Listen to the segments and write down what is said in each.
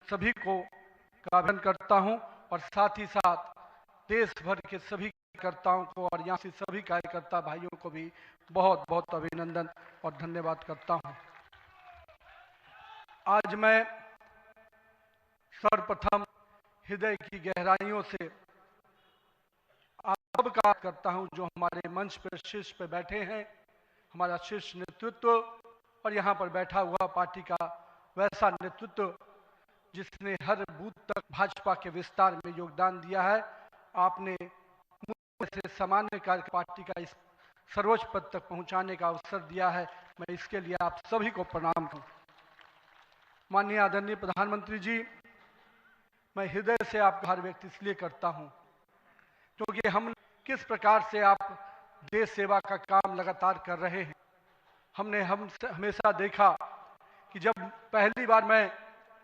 सभी को का अभिनंदन करता हूं और साथ ही साथ देश भर के सभी कार्यकर्ताओं को और यहाँ से सभी कार्यकर्ता भाइयों को भी बहुत बहुत अभिनंदन और धन्यवाद करता हूं। आज मैं सर्वप्रथम हृदय की गहराइयों से आप सबका करता हूं जो हमारे मंच पर शीर्ष पे बैठे हैं, हमारा शीर्ष नेतृत्व और यहाँ पर बैठा हुआ पार्टी का वैसा नेतृत्व जिसने हर बूथ तक भाजपा के विस्तार में योगदान दिया है। आपने मुझे सामान्य कार्य पार्टी का इस सर्वोच्च पद तक पहुंचाने का अवसर दिया है। मैं इसके लिए आप सभी को प्रणाम करूं। माननीय आदरणीय प्रधानमंत्री जी, मैं हृदय से आपका आभार व्यक्त इसलिए करता हूं क्योंकि हम किस प्रकार से आप देश सेवा का काम लगातार कर रहे हैं। हमने हमेशा देखा कि जब पहली बार मैं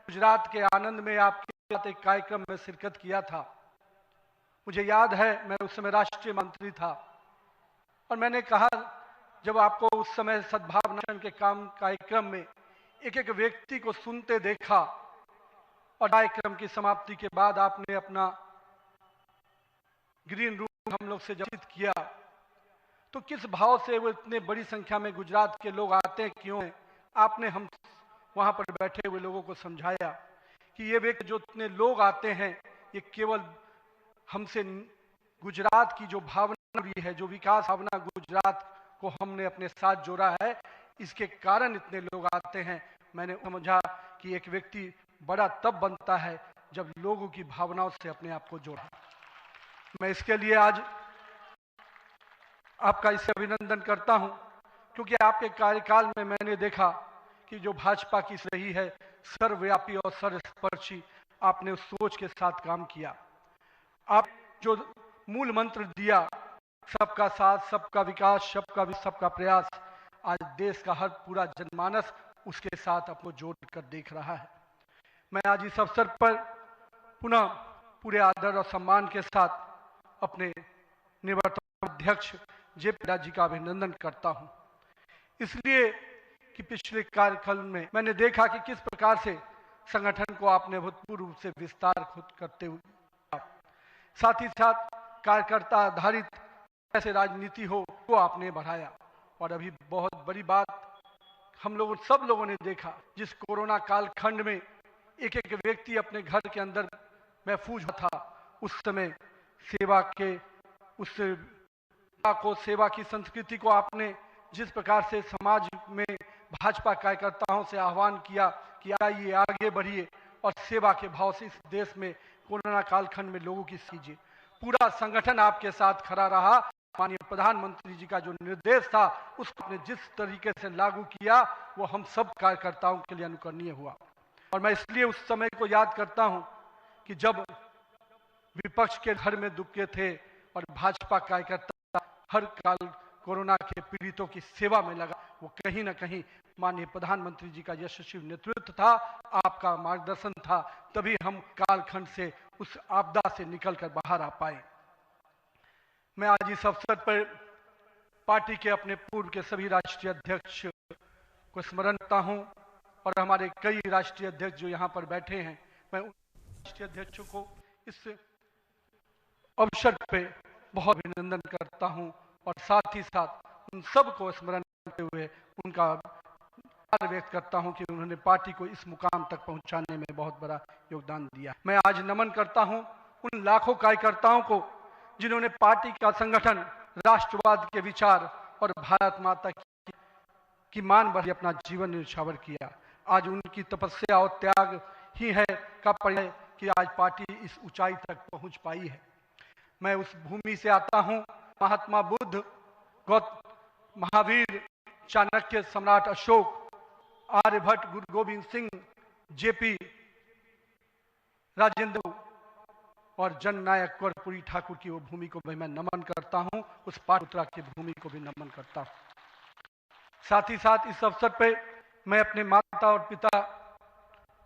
गुजरात के आनंद में आपके साथ एक कार्यक्रम में शिरकत किया था, मुझे याद है मैं उस समय राष्ट्रीय मंत्री था और मैंने कहा जब आपको उस समय सद्भावना के काम कार्यक्रम में एक एक व्यक्ति को सुनते देखा और कार्यक्रम की समाप्ति के बाद आपने अपना ग्रीन रूम हम लोग से जब किया तो किस भाव से वो इतने बड़ी संख्या में गुजरात के लोग आते हैं क्यों है, आपने हम वहां पर बैठे हुए लोगों को समझाया कि ये व्यक्ति जो इतने लोग आते हैं ये केवल हमसे गुजरात की जो भावना भी है, जो विकास भावना गुजरात को हमने अपने साथ जोड़ा है, इसके कारण इतने लोग आते हैं। मैंने समझा कि एक व्यक्ति बड़ा तब बनता है जब लोगों की भावनाओं से अपने आप को जोड़ा। मैं इसके लिए आज आपका इससे अभिनंदन करता हूं क्योंकि आपके कार्यकाल में मैंने देखा कि जो भाजपा की रही है सर्वव्यापी और सर्वस्पर्शी, आपने उस सोच के साथ काम किया। आप जो मूल मंत्र दिया सबका साथ, सबका विकास, सबका प्रयास, आज देश का हर पूरा जनमानस उसके साथ आपको जोड़कर देख रहा है। मैं आज इस अवसर पर पुनः पूरे आदर और सम्मान के साथ अपने निवर्तमान अध्यक्ष जेपी नड्डा जी का अभिनंदन करता हूं, इसलिए कि पिछले कार्यकाल में मैंने देखा कि किस प्रकार से संगठन को आपने भूतपूर्व रूप से विस्तार खुद करते हुए, साथ ही साथ कार्यकर्ता आधारित कैसे राजनीति हो वो आपने बढ़ाया। और अभी बहुत बड़ी बात हम लोगों सब लोगों ने देखा, जिस कोरोना कालखंड में एक एक व्यक्ति अपने घर के अंदर महफूज था, उस समय सेवा के उस सेवा की संस्कृति को आपने जिस प्रकार से समाज में भाजपा कार्यकर्ताओं से आह्वान किया कि आइए आगे बढ़िए और सेवा के भाव से इस देश में कोरोना कालखंड में लोगों की कीजिए, पूरा संगठन आपके साथ खड़ा रहा। माननीय प्रधानमंत्री जी का जो निर्देश था उसको आपने जिस तरीके से लागू किया वो हम सब कार्यकर्ताओं के लिए अनुकरणीय हुआ। और मैं इसलिए उस समय को याद करता हूं कि जब विपक्ष के घर में दुबके थे और भाजपा कार्यकर्ता हर काल कोरोना के पीड़ितों की सेवा में लगा, वो कहीं ना कहीं माननीय प्रधानमंत्री जी का यशस्वी नेतृत्व था, आपका मार्गदर्शन था, तभी हम कालखंड से उस आपदा से निकलकर बाहर आ पाए। मैं आज इस अवसर पर पार्टी के अपने पूर्व के सभी राष्ट्रीय अध्यक्ष को स्मरण करता हूं और हमारे कई राष्ट्रीय अध्यक्ष जो यहाँ पर बैठे हैं, मैं उन राष्ट्रीय अध्यक्षों को इस अवसर पे बहुत अभिनंदन करता हूं और साथ ही साथ उन सबको स्मरण करते हुए उनका आभार व्यक्त करता हूं कि उन्होंने पार्टी को इस मुकाम तक पहुंचाने में बहुत बड़ा योगदान दिया। मैं आज नमन करता हूं उन लाखों कार्यकर्ताओं को जिन्होंने पार्टी का संगठन, राष्ट्रवाद के विचार और भारत माता की मान बढ़ी अपना जीवन न्यौछावर किया। आज उनकी तपस्या और त्याग ही है का परिचय कि आज पार्टी इस ऊंचाई तक पहुंच पाई है। मैं उस भूमि से आता हूं, महात्मा बुद्ध, महावीर, चाणक्य, सम्राट अशोक, आर्यभट्ट, गुरु गोविंद सिंह, जेपी, राजेंद्र और जननायक कर्पूरी ठाकुर की वो भूमि को भी मैं नमन करता हूं, उस पाटलिपुत्रा की भूमि को भी नमन करता हूं। साथ ही साथ इस अवसर पे मैं अपने माता और पिता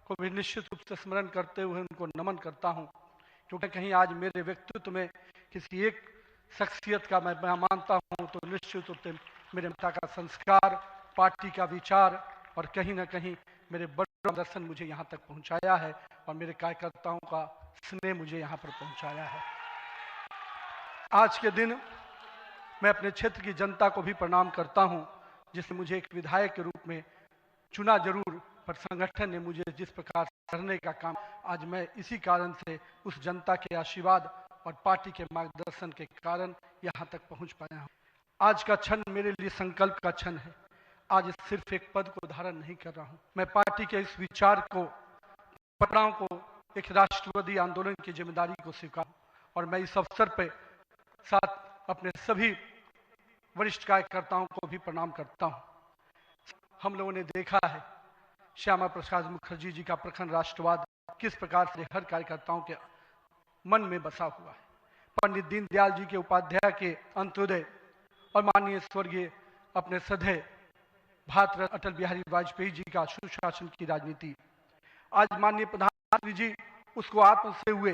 को भी निश्चित रूप से स्मरण करते हुए उनको नमन करता हूं, क्योंकि कहीं आज मेरे व्यक्तित्व में किसी एक शख्सियत का मैं मानता हूं तो निश्चित रूप से मेरे पिता का संस्कार, पार्टी का विचार और कहीं ना कहीं मेरे बड़े दर्शन मुझे यहाँ तक पहुँचाया है और मेरे कार्यकर्ताओं का स्नेह मुझे यहाँ पर पहुँचाया है। आज के दिन मैं अपने क्षेत्र की जनता को भी प्रणाम करता हूँ, जिसने मुझे एक विधायक के रूप में चुना जरूर, पर संगठन ने मुझे जिस प्रकार करने का काम, आज मैं इसी कारण से उस जनता के आशीर्वाद और पार्टी के मार्गदर्शन के कारण यहाँ तक पहुँच पाया हूँ। आज का क्षण मेरे लिए संकल्प का क्षण है। आज सिर्फ एक पद को धारण नहीं कर रहा हूँ, मैं पार्टी के इस विचार को, पटनाओं को, एक राष्ट्रवादी आंदोलन की जिम्मेदारी को स्वीकार, और मैं इस अवसर पर साथ अपने सभी वरिष्ठ कार्यकर्ताओं को भी प्रणाम करता हूँ। हम लोगों ने देखा है श्यामा प्रसाद मुखर्जी जी का प्रखर राष्ट्रवाद किस प्रकार से हर कार्यकर्ताओं के मन में बसा हुआ है। पंडित दीनदयाल जी के उपाध्याय के अंत्योदय और माननीय स्वर्गीय अपने सदैव भारत रत्न अटल बिहारी वाजपेयी जी का सुशासन की राजनीति, आज माननीय प्रधानमंत्री जी उसको आत्म से हुए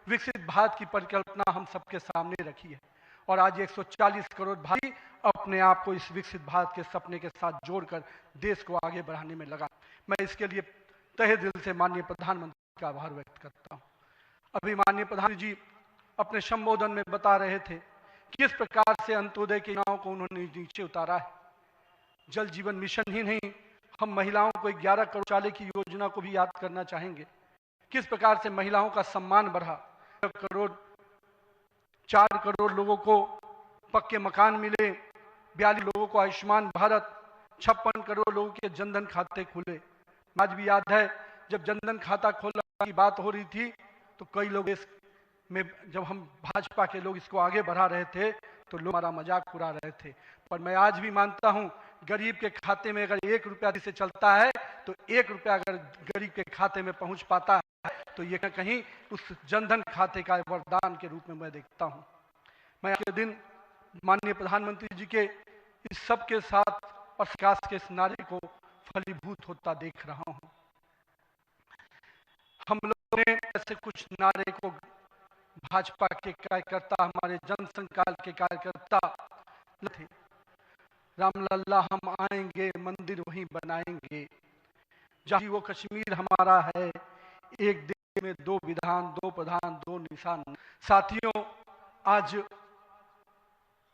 विकसित भारत की परिकल्पना हम सबके सामने रखी है, और आज 140 करोड़ भारतीय अपने आप को इस विकसित भारत के सपने के साथ जोड़कर देश को आगे बढ़ाने में लगा। मैं इसके लिए तहे दिल से माननीय प्रधानमंत्री का आभार व्यक्त करता हूँ। अभी माननीय प्रधानमंत्री जी अपने संबोधन में बता रहे थे कि किस प्रकार से अंत्योदय के नाव को उन्होंने नीचे उतारा है। जल जीवन मिशन ही नहीं, हम महिलाओं को 11 करोड़ शौचालय की योजना को भी याद करना चाहेंगे। किस प्रकार से महिलाओं का सम्मान बढ़ा, 4 करोड़ लोगों को पक्के मकान मिले, 42 लोगों को आयुष्मान भारत, 56 करोड़ लोगों के जनधन खाते खुले। आज भी याद है जब जनधन खाता खोलने की बात हो रही थी तो कई लोग में, जब हम भाजपा के लोग इसको आगे बढ़ा रहे थे तो लोग हमारा मजाक उड़ा रहे थे, पर मैं आज भी मानता हूं गरीब के खाते में अगर 1 रुपया से चलता है तो 1 रुपया अगर गरीब के खाते में पहुंच पाता है तो ये कहीं उस जनधन खाते का वरदान के रूप में मैं देखता हूं। मैं आज के दिन माननीय प्रधानमंत्री जी के इस सब के साथ और विकास के इस नारे को फलीभूत होता देख रहा हूं। हम लोगों ने ऐसे कुछ नारे को भाजपा के कार्यकर्ता, हमारे जनसंकाल के कार्यकर्ता थे, रामलल्ला हम आएंगे मंदिर वहीं बनाएंगे, जहाँ वो कश्मीर हमारा है, एक देश में 2 विधान, 2 प्रधान, 2 निशान। साथियों, आज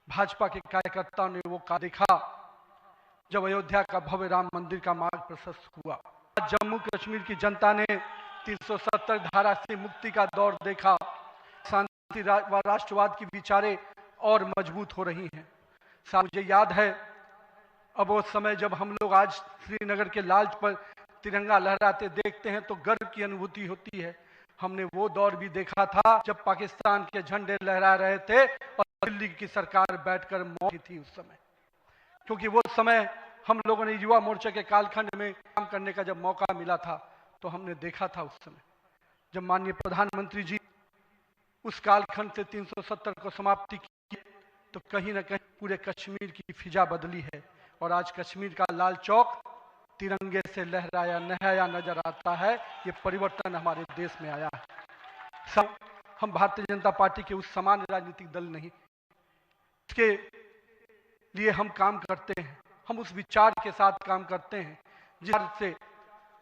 भाजपा के कार्यकर्ताओं ने वो का देखा जब अयोध्या का भव्य राम मंदिर का मार्ग प्रशस्त हुआ। जम्मू कश्मीर की जनता ने 370 धारा से मुक्ति का दौर देखा, शांति व राष्ट्रवाद की विचारें और मजबूत हो रही हैं। मुझे याद है अब वो समय जब हम लोग आज श्रीनगर के लाल पर तिरंगा लहराते देखते हैं तो गर्व की अनुभूति होती है। हमने वो दौर भी देखा था जब पाकिस्तान के झंडे लहरा रहे थे और दिल्ली की सरकार बैठकर मौन थी उस समय, क्योंकि वो समय हम लोगों ने युवा मोर्चा के कालखंड में काम करने का जब मौका मिला था तो हमने देखा था उस समय जब माननीय प्रधानमंत्री जी उस कालखंड से 370 को समाप्ति की तो कहीं ना कहीं पूरे कश्मीर की फिजा बदली है, और आज कश्मीर का लाल चौक तिरंगे से लहराया नहाया नजर आता है। ये परिवर्तन हमारे देश में आया है। सब हम भारतीय जनता पार्टी के उस समान राजनीतिक दल नहीं, इसके लिए हम काम करते हैं, हम उस विचार के साथ काम करते हैं जिससे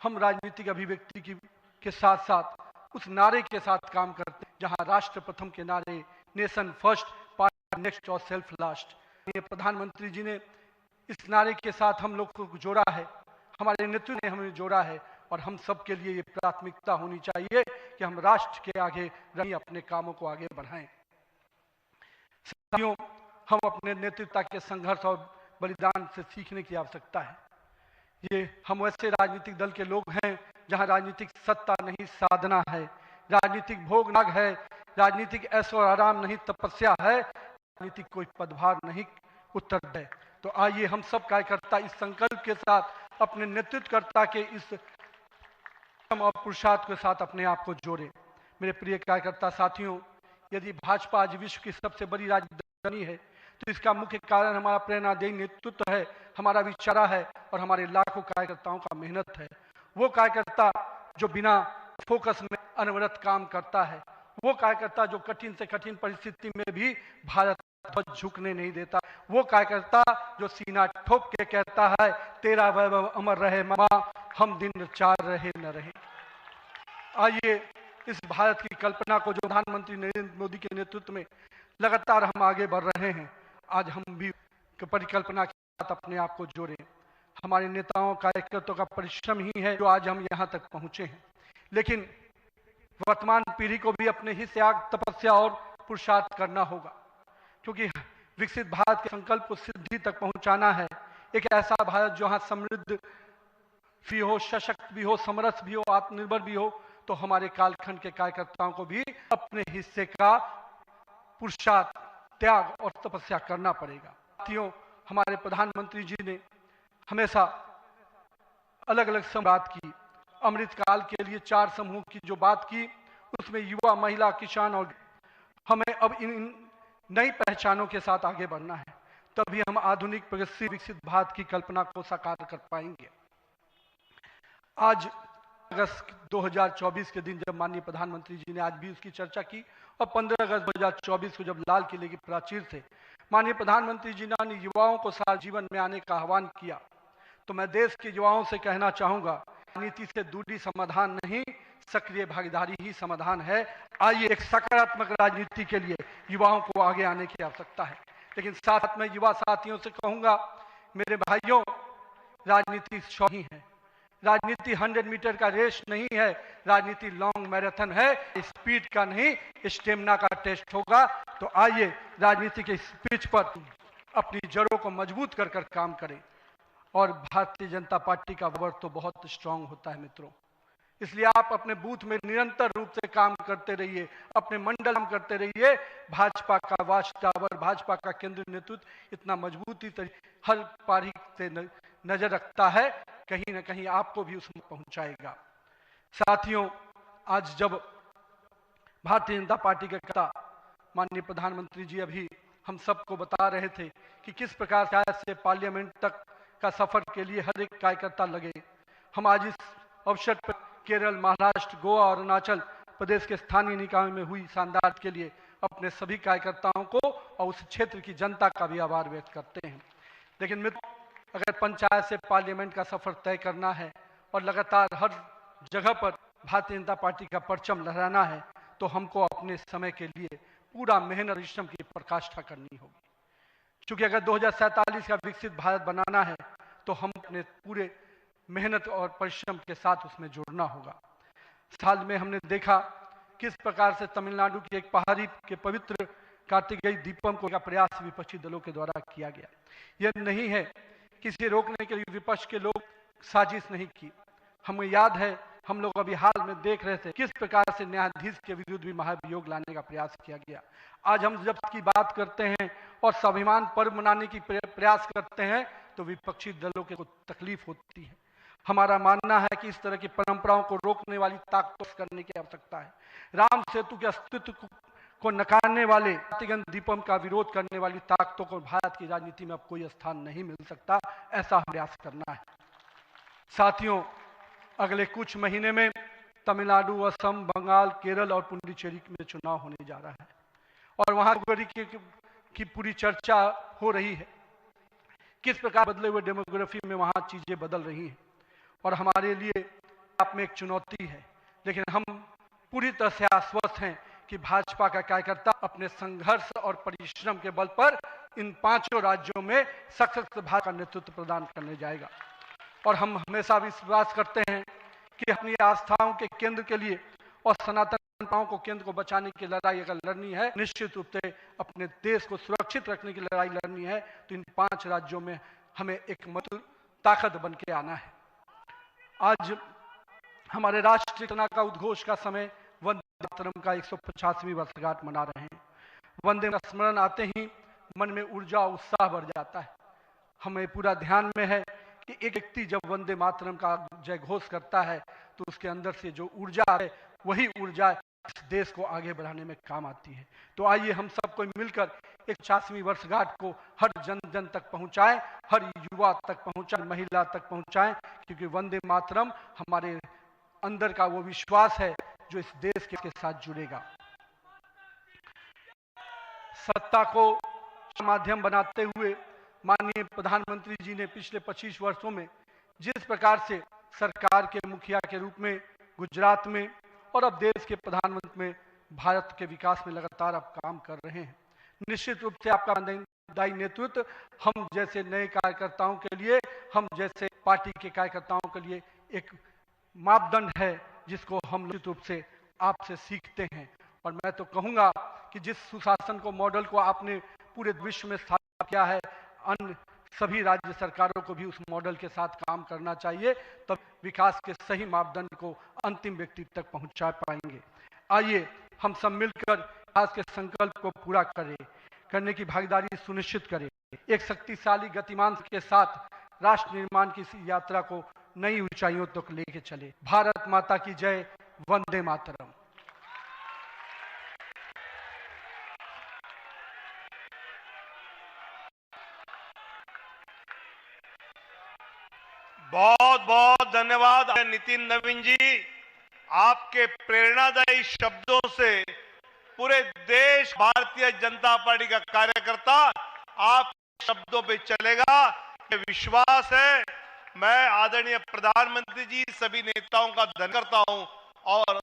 हम राजनीतिक अभिव्यक्ति के साथ साथ उस नारे के साथ काम करते हैं जहां राष्ट्र प्रथम के नारे, नेशन फर्स्ट, पार्टी नेक्स्ट और सेल्फ लास्ट, ये प्रधानमंत्री जी ने इस नारे के साथ हम लोग को जोड़ा है, हमारे नेतृत्व ने हमें जोड़ा है, और हम सब के लिए ये प्राथमिकता होनी चाहिए कि हम राष्ट्र के आगे रही अपने कामों को आगे बढ़ाएं। साथियों, हम अपने नेतृत्व के संघर्ष और बलिदान से सीखने की आवश्यकता है। ये हम वैसे राजनीतिक दल के लोग हैं जहां राजनीतिक सत्ता नहीं साधना है, राजनीतिक भोग नाग है, राजनीतिक ऐशो आराम नहीं तपस्या है, राजनीतिक कोई पदभार नहीं उत्तर है। तो आइए हम सब कार्यकर्ता इस संकल्प के साथ अपने नेतृत्वकर्ता के इस और पुरुषार्थ के साथ अपने आप को जोड़े। मेरे प्रिय कार्यकर्ता साथियों, यदि भाजपा आज विश्व की सबसे बड़ी राजनीतिक दल है तो इसका मुख्य कारण हमारा प्रेरणादायी नेतृत्व है, हमारा विचारा है और हमारे लाखों कार्यकर्ताओं का मेहनत है। वो कार्यकर्ता जो बिना फोकस में अनवरत काम करता है, वो कार्यकर्ता जो कठिन से कठिन परिस्थिति में भी भारत ध्वज झुकने नहीं देता, वो कार्यकर्ता जो सीना ठोक के कहता है तेरा वैभव अमर रहे मां, हम दिन चार रहे न रहे। आइए इस भारत की कल्पना को जो प्रधानमंत्री नरेंद्र मोदी के नेतृत्व में लगातार हम आगे बढ़ रहे हैं, आज हम भी परिकल्पना के साथ अपने आप को जोड़ें। हमारे नेताओं कार्यकर्ताओं का परिश्रम ही है जो आज हम यहाँ तक पहुँचे हैं। लेकिन वर्तमान पीढ़ी को भी अपने ही त्याग, तपस्या और पुरुषार्थ करना होगा, क्योंकि विकसित भारत के संकल्प को सिद्धि तक पहुंचाना है। एक ऐसा भारत जहां समृद्ध भी हो, सशक्त भी हो, समरस भी हो, आत्मनिर्भर भी हो, तो हमारे कालखंड के कार्यकर्ताओं को भी अपने हिस्से का पुरुषार्थ, त्याग और तपस्या करना पड़ेगा। साथियों, हमारे प्रधानमंत्री जी ने हमेशा अलग अलग बात की। अमृत काल के लिए 4 समूह की जो बात की, उसमें युवा, महिला, किसान और हमें अब इन नई पहचानों के साथ आगे बढ़ना है, तभी हम आधुनिक प्रगतिशील विकसित भारत की कल्पना को साकार कर पाएंगे। आज अगस्त 2024 के दिन जब माननीय प्रधानमंत्री जी ने आज भी उसकी चर्चा की, और 15 अगस्त 2024 को जब लाल किले की प्राचीर से माननीय प्रधानमंत्री जी ने युवाओं को सारा जीवन में आने का आह्वान किया, तो मैं देश के युवाओं से कहना चाहूंगा, राजनीति से दूरी समाधान नहीं, सक्रिय भागीदारी ही समाधान है। आइए एक सकारात्मक राजनीति के लिए युवाओं को आगे आने की आवश्यकता है। लेकिन साथ में युवा साथियों से कहूंगा, मेरे भाइयों, राजनीति शौक ही है, राजनीति 100 मीटर का रेस नहीं है, राजनीति लॉन्ग मैराथन है, स्पीड का नहीं, स्टेमिना का टेस्ट होगा। तो आइए राजनीति के इस पिच पर अपनी जड़ों को मजबूत कर कर काम करें। और भारतीय जनता पार्टी का वर्क तो बहुत स्ट्रांग होता है मित्रों, इसलिए आप अपने बूथ में निरंतर रूप से काम करते रहिए, अपने मंडल काम करते रहिए। भाजपा का वॉच टावर, भाजपा का केंद्रीय नेतृत्व इतना मजबूती हर पारी से नजर रखता है, कहीं ना कहीं आपको भी उसमें पहुंचाएगा। साथियों, आज जब भारतीय जनता पार्टी के नेता माननीय प्रधानमंत्री जी अभी हम सबको बता रहे थे कि किस प्रकार से पार्लियामेंट तक का सफर के लिए हर एक कार्यकर्ता लगे, हम आज इस अवसर पर केरल, महाराष्ट्र, गोवा और अरुणाचल प्रदेश के स्थानीय निकायों में हुई शानदार के लिए अपने सभी कार्यकर्ताओं को और उस क्षेत्र की जनता का भी आभार व्यक्त करते हैं। लेकिन मित्र, अगर पंचायत से पार्लियामेंट का सफर तय करना है और लगातार हर जगह पर भारतीय जनता पार्टी का परचम लहराना है, तो हमको अपने समय के लिए पूरा मेहनत परिश्रम की पराकाष्ठा करनी होगी। क्योंकि अगर 2047 का विकसित भारत बनाना है, तो हम अपने पूरे मेहनत और परिश्रम के साथ उसमें जुड़ना होगा। साल में हमने देखा किस प्रकार से तमिलनाडु की एक पहाड़ी के पवित्र कार्तिकेय दीपम को का प्रयास विपक्षी दलों के द्वारा किया गया। यह नहीं है किसी रोकने के लिए विपक्ष के लोग साजिश नहीं की। हमें याद है, हम लोग अभी हाल में देख रहे थे किस प्रकार से न्यायाधीश के विरुद्ध भी महाभियोग लाने का प्रयास किया गया। आज हम जब की बात करते हैं और स्वाभिमान पर्व मनाने की प्रयास करते हैं, तो विपक्षी दलों को तकलीफ होती है। हमारा मानना है कि इस तरह की परंपराओं को रोकने वाली ताकत करने की आवश्यकता है। राम सेतु के अस्तित्व को नकारने वाले कार्तिकेय दीपम का विरोध करने वाली ताकतों को भारत की राजनीति में अब कोई स्थान नहीं मिल सकता, ऐसा प्रयास करना है। साथियों, अगले कुछ महीने में तमिलनाडु, असम, बंगाल, केरल और पुडुचेरी में चुनाव होने जा रहा है, और वहां की पूरी चर्चा हो रही है। किस प्रकार बदले हुए डेमोग्राफी में वहां चीजें बदल रही हैं, और हमारे लिए आप में एक चुनौती है। लेकिन हम पूरी तरह से आश्वस्त हैं कि भाजपा का कार्यकर्ता अपने संघर्ष और परिश्रम के बल पर इन 5 राज्यों में सशक्त भारत का नेतृत्व प्रदान करने जाएगा। और हम हमेशा विश्वास करते हैं कि अपनी आस्थाओं के केंद्र के लिए और सनातन परंपराओं को केंद्र को बचाने की लड़ाई अगर लड़नी है, निश्चित रूप से अपने देश को सुरक्षित रखने की लड़ाई लड़नी है, तो इन 5 राज्यों में हमें एक मजबूत ताकत बन के आना है। आज हमारे राष्ट्रीय चेतना का उद्घोष का समय वंदे मातरम का 150वीं वर्षगांठ मना रहे हैं। वंदे का स्मरण आते ही मन में ऊर्जा उत्साह बढ़ जाता है। हमें पूरा ध्यान में है कि एक व्यक्ति जब वंदे मातरम का जय घोष करता है, तो उसके अंदर से जो ऊर्जा है, वही ऊर्जा इस देश को आगे बढ़ाने में काम आती है। तो आइए हम सबको मिलकर 150वीं वर्षगांठ को हर जन जन तक पहुंचाएं, हर युवा तक पहुंचाएं, महिला तक पहुंचाएं, क्योंकि वंदे मातरम हमारे अंदर का वो विश्वास है जो इस देश के साथ जुड़ेगा। सत्ता को माध्यम बनाते हुए माननीय प्रधानमंत्री जी ने पिछले 25 वर्षों में जिस प्रकार से सरकार के मुखिया के रूप में गुजरात में और अब देश के प्रधानमंत्री में भारत के विकास में लगातार आप काम कर रहे हैं। निश्चित रूप से आपका दायी नेतृत्व हम जैसे नए कार्यकर्ताओं के लिए, हम जैसे पार्टी के कार्यकर्ताओं के लिए एक मापदंड है जिसको हम निश्चित रूप से आपसे सीखते हैं। और मैं तो कहूँगा कि जिस सुशासन को मॉडल को आपने पूरे विश्व में स्थापित किया है, अन्य सभी राज्य सरकारों को भी उस मॉडल के साथ काम करना चाहिए, तब विकास के सही मापदंड को अंतिम व्यक्ति तक पहुंचा पाएंगे। आइए हम सब मिलकर विकास के संकल्प को पूरा करने की भागीदारी सुनिश्चित करें। एक शक्तिशाली गतिमान के साथ राष्ट्र निर्माण की इस यात्रा को नई ऊंचाइयों तक लेके चले। भारत माता की जय, वंदे मातरम। बहुत बहुत धन्यवाद नितिन नवीन जी। आपके प्रेरणादायी शब्दों से पूरे देश भारतीय जनता पार्टी का कार्यकर्ता आप शब्दों पे चलेगा, ये विश्वास है। मैं आदरणीय प्रधानमंत्री जी, सभी नेताओं का धन्यवाद करता हूं और